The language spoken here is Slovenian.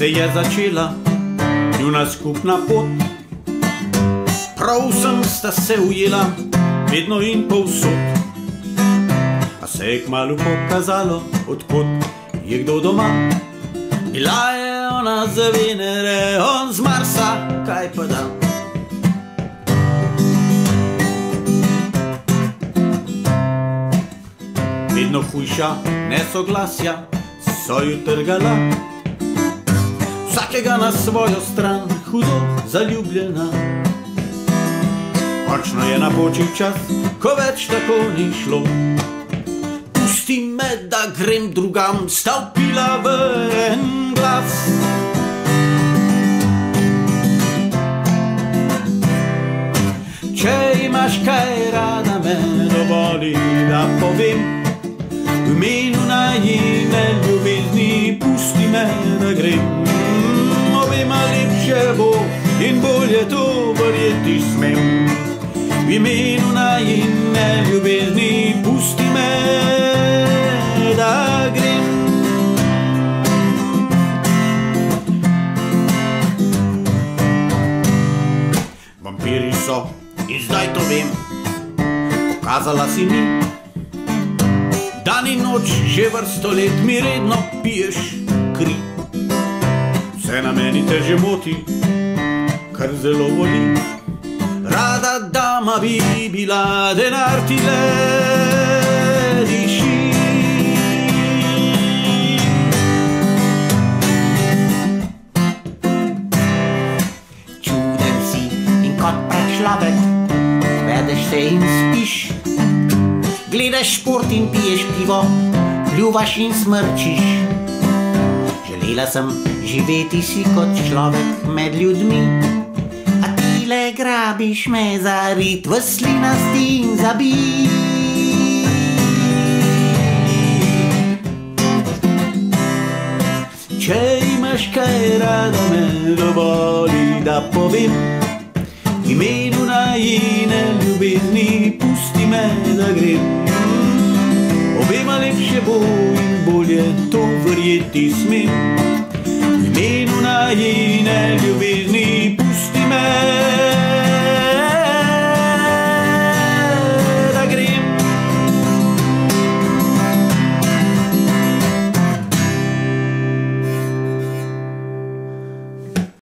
se je začela njuna skupna pot. Prav sem sta se ujela vedno in povsod, a se je kmalu pokazalo, odkot je kdo doma. Bila je ona z Venere, on z Marsa, kaj pa da. Vedno hujša nesoglasja so ju trgala, vsakega na svojo stran, hudo zaljubljena. Končno je napočil čas, ko več tako ni šlo. Pusti me, da grem drugam, sta vpila v en glas. Če imaš kaj rada, me dovoli, da povem. V imenu najine ljubezni pusti me, da grem. Obema lepše bo in bolje to verjeti smem. V imenu najine ljubezni pusti me, da grem. Vampiri so, in zdaj to vem, pokazala si mi. Dan in noč, že vrsto let mi redno piješ kri. Vse na meni te že moti, kar zelo boli. Rada dama bi bila, denar ti le diši. Čuden si in kot človek, vedeš se in spiš. Gledaš šport in piješ pivo, pljuvaš in smrčiš. Želela sem živeti si kot človek med ljudmi, a ti le grabiš me za rit v slinasti in zabij. Če imaš kaj rada, me dovoli, da povem. V imenu najine ljubezni pusti me, da grem. Obema lepše bo in bolje to verjeti smem. V imenu najine ljubezni